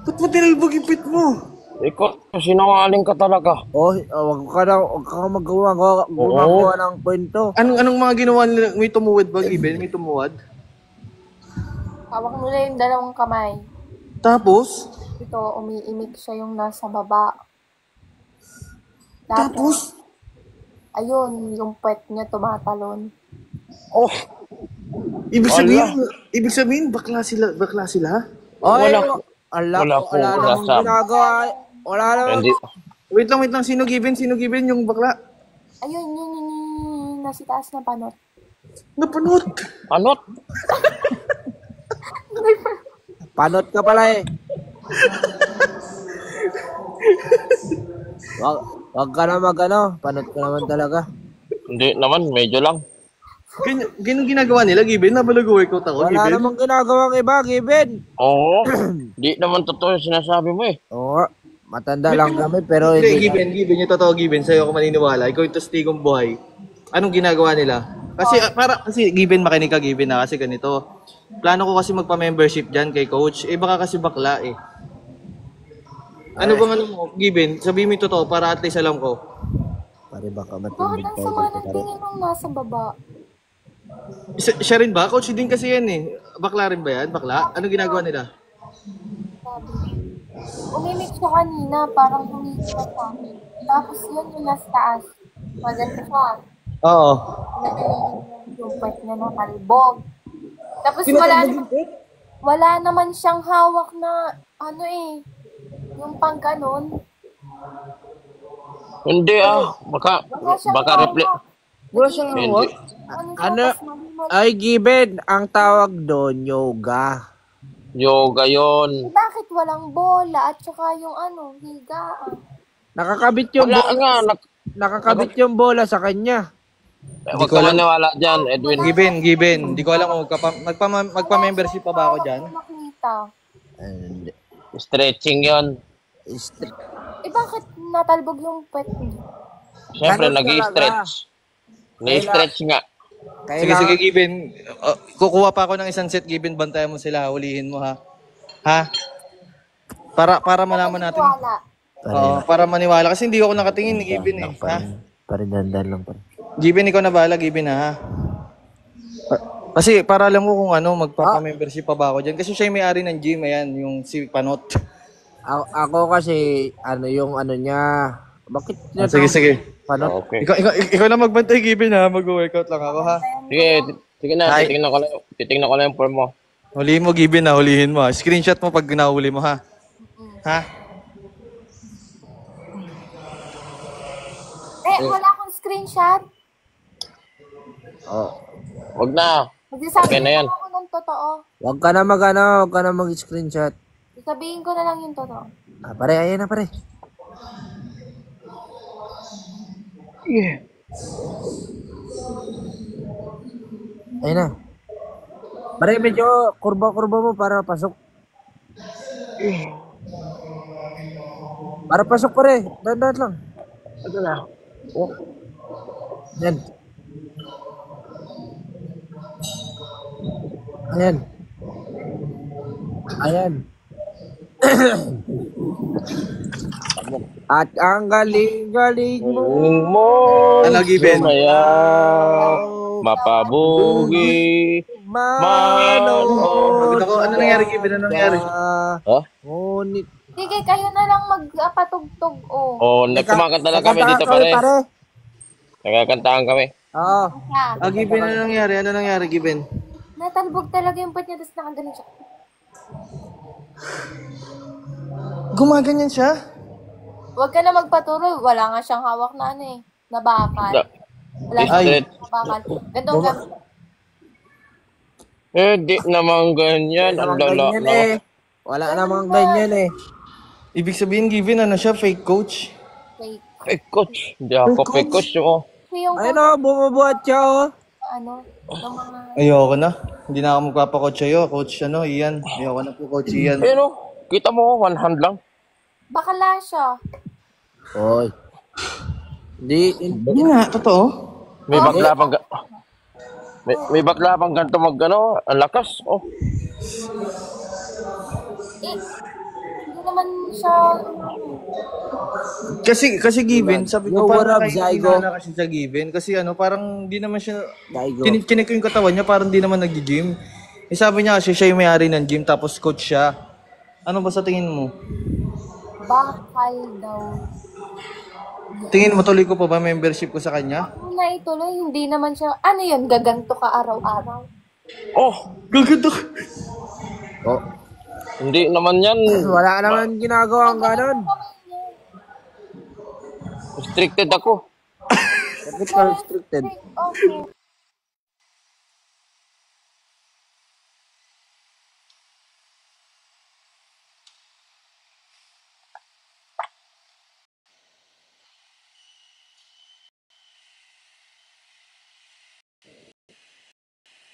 Ba't mo tinalbog yung pit mo? Ikaw, sinungaling ka talaga. Wag ka gumagawa ng kwento. Anong mga ginawa nila? May tumuwad ba, Given? May tumuwad? Hawak nila yung dalawang kamay. Tapos? Ito, umiimik siya yung nasa baba. Tapos? Ayun, yung pet niya tumatalon. Ibig sabihin, bakla sila? Wala namang ginagawa. Wala naman. Wait lang, sino Given yung bakla? Ayun, yun, nasa taas na panot. Napanot! Anot? Panot ka pala eh. Wag ka na panot ka naman talaga. Hindi naman, medyo lang. Ganun ginagawa nila, Given? Nag-workout ako, Wala Given? namang ginagawang iba, Given. Oo. Di naman totoo yung sinasabi mo eh. Oo, matanda lang kami pero Hindi, Given, yung totoo, Given, sa'yo ako maniniwala. Ikaw yung testigong buhay. Anong ginagawa nila? Kasi Given, makinig ka, Given, na kasi ganito. Plano ko kasi magpa-membership dyan kay coach. Baka kasi bakla eh. Ano bang mo, Given? Sabihin mo yung totoo para at least alam ko. Pare baka Bakit matindi ang tayo sama dito, ng pare. tingin nung nasa baba? Siya rin ba? Coach din kasi yan eh. Bakla rin ba yan? Bakla? Ano ginagawa nila? Sabi. Umimik siya kanina, parang humigil siya. Tapos yun yung nasa taas. Maganda siya. Oo. Yung pet niya na kalbog. Tapos wala naman siyang hawak na yung pang ganon. Hindi baka reflect. Wala siyang hawak. Ay, Given, ang tawag doon, yoga. Yoga yon. Bakit walang bola at saka yung higaan? Nakakabit yung nakakabit yung bola sa kanya. Huwag ka maniwala dyan, Edwin. Given. Hindi ko alam kung magpa-membership pa ba ako dyan. Makita. Stretching yon. Bakit natalbog yung pet niya? Siyempre, nag-i-stretch. Nag-i-stretch nga. Sige, Given. Kukuha pa ako ng isang set, Given. Bantayan mo sila, hulihin mo ha. Ha? Para malaman natin. Para maniwala. Kasi hindi ako nakatingin ni Given eh. Ha? Pare, dandan lang pare. Given, ikaw na bahala, Given ha. Kasi para alam mo kung magpapa-membership pa ba ako dyan. Kasi siya yung may-ari ng gym, ayan, yung si Panot. Ako kasi, yung niya. Bakit niya Sige. Panot? Okay. Ikaw na magbantay, Given ha. Mag-workout lang ako ha. Sige na, titingnan ko lang yung form mo. Hulihin mo, Given ha. Hulihin mo ha. Screenshot mo pag nahuli mo ha. Ha? Wala akong screenshot. Wag na. Magsasabi Okay na yan. ako ng totoo. Huwag ka na mag-screenshot. Sabihin ko na lang yung totoo. Pare, ayan na pare. Yeah. Ayun na. Pare, medyo kurba-kurba mo para pasok. Para pasok pare. Dahan lang. Ito na. Oh. Yan. Ayan. Ayan. At ang galing-galing mo. Galing mo. Ano, Given? Sumayaw. Mapabugi. Sabi ko, ano nangyari, Given? Ano nangyari? Ha? Ngunit. Sige, kayo na lang magpatugtog, oh. Oh, nagkumakanta lang kami dito pare. Nagkakantahan kami. Oo. Siya. Given, ano nangyari? Ano nangyari, Given? Natalbog talaga yung puwet niya, tapos nakaganon siya. Gumaganyan siya? Huwag ka na magpatuloy. Wala nga siyang hawak na ano eh. Na bakal. Wala Ay. siyang bakal. Ganito ka. Di naman ganyan. Ang lala Ganyan na. eh. Wala namang ganyan eh. Ibig sabihin, Given, ano siya? Fake coach? Fake. Fake coach. Hindi ako fake coach. Oh. Yung Ayun o, bumubuhat siya oh. ano, ng mga... Ayoko na. Hindi na ako magpapakoach sa'yo. Coach, Ian. Ayoko na po, Coach Ian. Ayun oh. Kita mo, one hand lang. Bakala siya. Oy. Hindi. Hindi nga, totoo. May bakla pang... May bakla pang ganito mag-ano. Ang lakas. Oh. Hindi naman siya... Kasi Given, sabi ko, Yo, what parang up, Zygo? na kasi sa Given. Kasi parang hindi naman siya... Daigo. Chinik ko yung katawan niya, parang hindi naman nag-gym. Eh, sabi niya kasi siya yung may-ari ng gym, tapos coach siya. Ano ba sa tingin mo? Bakal daw. Tingin mo, tuloy ko pa ba membership ko sa kanya? Ano na ituloy, hindi naman siya... Ano yun, gaganto ka araw-araw? Oh. Gaganda. Oh. Hindi naman yan. Wala naman ginagawang ganon. Restricted ako. Bakit ka restricted? Okay.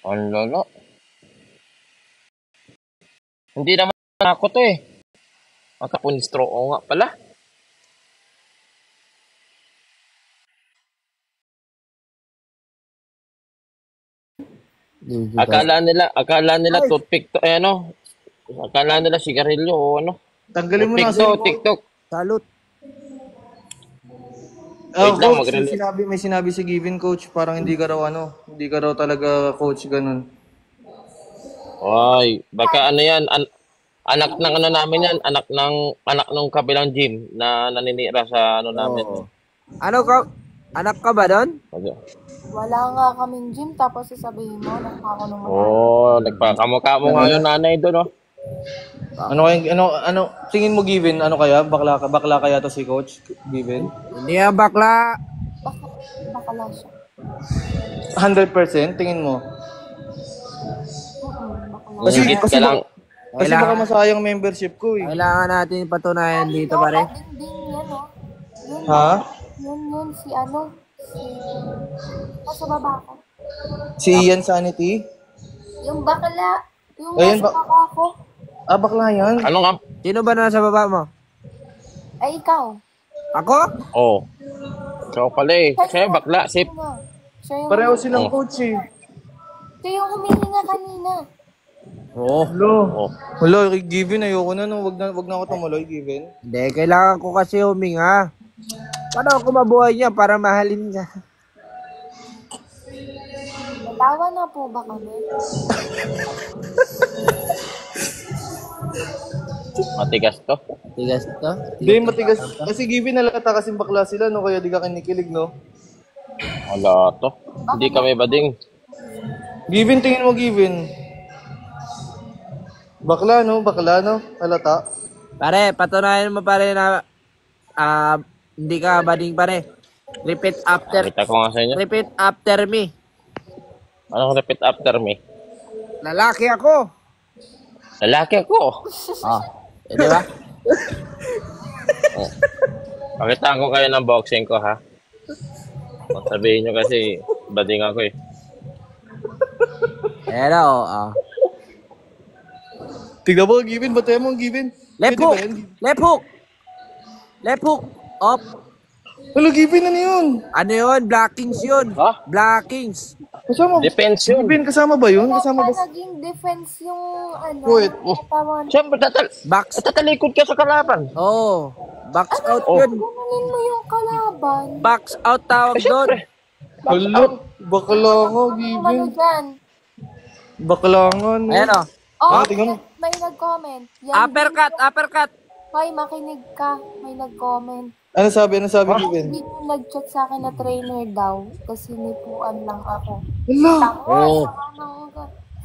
Ang lala. Hindi naman ako to eh. Makapunistro ko nga pala. Akala nila toothpick to, ano. Akala nila sigarilyo o ano. Tanggalin mo na Toothpick to, TikTok. Salut. Wait lang, Coach, mag-relate. may sinabi si Given, Coach, parang hindi ka raw talaga coach, ganun. Ay, baka ano yan, anak ng ano namin yan, anak ng kabilang gym na naninira sa ano namin. Oo. Ano ka? Anak ka ba doon? Wala nga kaming gym, tapos sasabihin mo, nagkakaroon mo. Oh, nagpakamukha-mo nga yung nanay doon, oh. Ano, tingin mo Given, ano kaya? Bakla kaya to si Coach Given? Hindi yan bakla. Bakala siya. 100% tingin mo? Bakala. Higit ka lang. Kasi baka masayang membership ko eh. Kailangan natin patunayan dito pare. Ding yan, oh. Yun, Ha? yun, si ano, nasa baba ko. Si Ian Sanity? Yung bakala, yung Ayun nasa ba- baba ko. Ah, bakla yan. Ano nga? Sino ba nasa baba mo? Ay, ikaw. Ako? Oh. Ikaw pala eh. Kaya bakla, sip. Siya yung, Pareho silang coach eh. siya yung humihinga kanina. Oo. Hello. Hello, Given, ayoko na no. Wag na ako tumuloy, Given. Hindi, kailangan ko kasi huminga. Paano ako mabuhay niya para mahalin ka? Natawa na po ba kami? Matigas to. Tigas to? Hindi, matigas. Kasi Given, nalata kasing bakla sila, no? Kaya di ka kinikilig, no? Wala to. Hindi kami bading. Given, tingin mo, Given. Bakla, no? Halata. Pare, patunayan mo pare na hindi ka bading pare. Repeat after Kita ko nga sa inyo. repeat after me. Anong repeat after me? Lalaki ako. Lalaki ako. Ah, di ba? Pakitaan ko kayo ng boxing ko, ha? Sabihin nyo kasi, bading ako eh. Pero, Tignan mo, Given. Batayan mo, Given. Left Pwede ba hook! yan? Left hook! Left hook! Up! Hello, Given, ano yun? Ano yun? Blockings yun. Ha? Blockings. Kasama. Defense yun. Given, kasama ba yun? Wala Kasama pa ba? naging defense yung Wait. katawan. Siyempre, Box. tatalikod ka sa kalaban. Oh. Box out Oh. yun. Gumanin mo yung kalaban. Box out tawag doon. Siyempre. Hello. Bakla nga, Ano Given. dyan? Bakla nga, no? Ayan o. Oh, tingnan mo. may nag-comment. Yan Uppercut, uppercut. Hoy, makinig ka. May nag-comment. Ano sabi, Given? Hindi yung nag-chat sa akin na trainer daw. Kasi nipuan lang ako. Hello. Oh.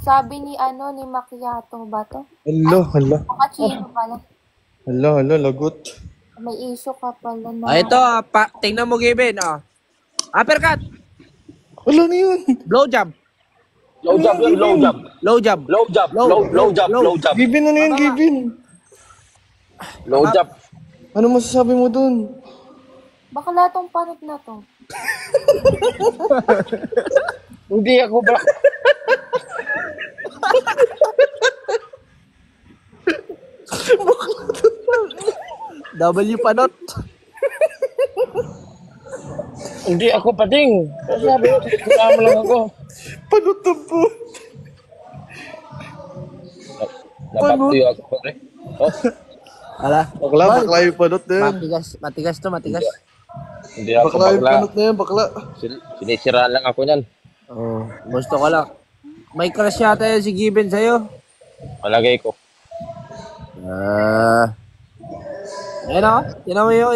Sabi ni ni Macchiato ba to? Hello. Baka chino pala. Hello, lagot. May issue ka pala na. Ah, ito, tingnan mo, Given. Uppercut. Hello na yun. Blow jab. Low jab yun, low jab. Low jab. Low jab, low jab, low jab. Given, ano yun, Given? Low jab. Ano masasabi mo dun? Bakla tong panot na to. Hindi ako ba? W panot. Hindi ako pading. Sabi ko, kasama lang ako. Panutong po. Napatuyo ako pare. Oh, Ala. Bakla yung panot na yan. Matigas to, matigas. hindi ako Bakla yung bakla. panot na yan, bakla. Sinisira lang ako niyan. Oh, gusto ko lang. May crush yata yan si Given sa'yo. Malagay ko. Ayun o. Tinan mo yung...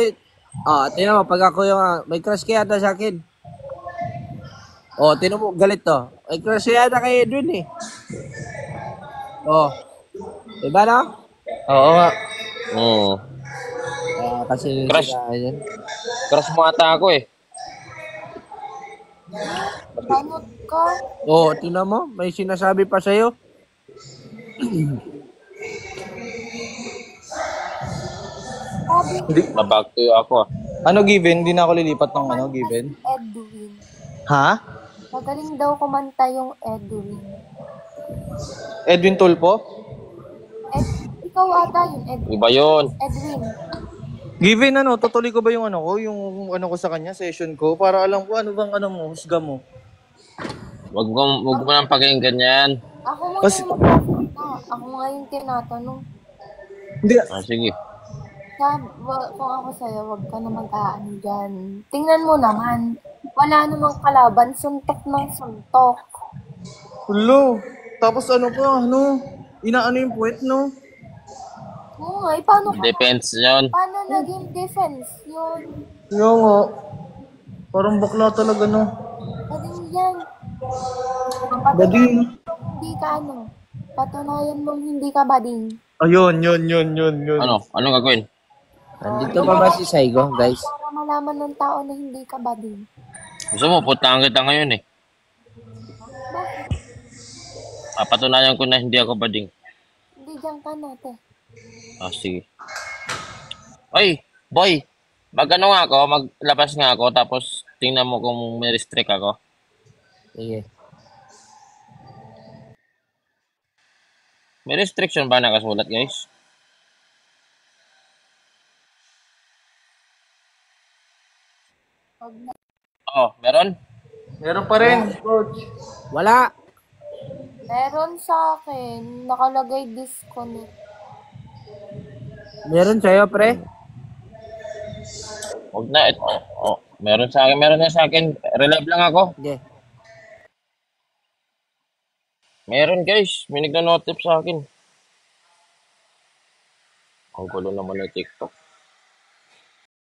tinan mo. Pag ako yung... may crush ka yata sa akin. Tinan mo. Galit to. May crush ka yata kay Edwin eh. Diba na? Oo nga. Kasi... Crush. Yan. Crush mo ata ako eh. Panot ka. Tinan mo. May sinasabi pa sa'yo. Sabi Mabagtuyo ako ah. Ano, Given? Hindi na ako lilipat ng Given. Edwin. Ha? Magaling daw kumanta yung Edwin. Edwin Tulpo? Ikaw ata yun, Iba yun. Edwin. Given, tutuloy ko ba yung yung ko sa kanya, session ko, para alam ko ano bang husga mo. Wag mo nang paginggan yan. Ako mo Kasi- yung magsasalita. Ako nga yung tinatanong. Hindi. Sige. Kung ako sa'yo, wag ka na mag-aano dyan. Tingnan mo naman. Wala namang kalaban. Suntok ng suntok. Hello. Tapos inaano yung puwet, no? Oo nga, paano Defense yun. paano naging defense yun? Kaya nga. Parang bakla talaga, no? Bading yan. Bading. Hindi ka patunayan mong hindi ka bading. Ayun, yun. Ano? Anong gagawin? Nandito pa ba si Saigo, guys? Para malaman ng tao na hindi ka bading. Gusto mo, putang kita ngayon eh. Bakit? Papatunayan ko na hindi ako bading. Hindi dyan ka natin. Sige. Oy, boy. Mag-ano nga ako, maglabas nga ako, tapos tingnan mo kung may restrict ako. Sige. May restriction ba nakasulat, guys? Meron? Meron pa rin, coach. Wala. Meron sa akin, nakalagay disconnect. Meron sa'yo, pre? Huwag na. Meron na sa akin. Relive lang ako. Sige. Meron, guys. May nagna-notif sa akin. Ang gulo naman ng TikTok.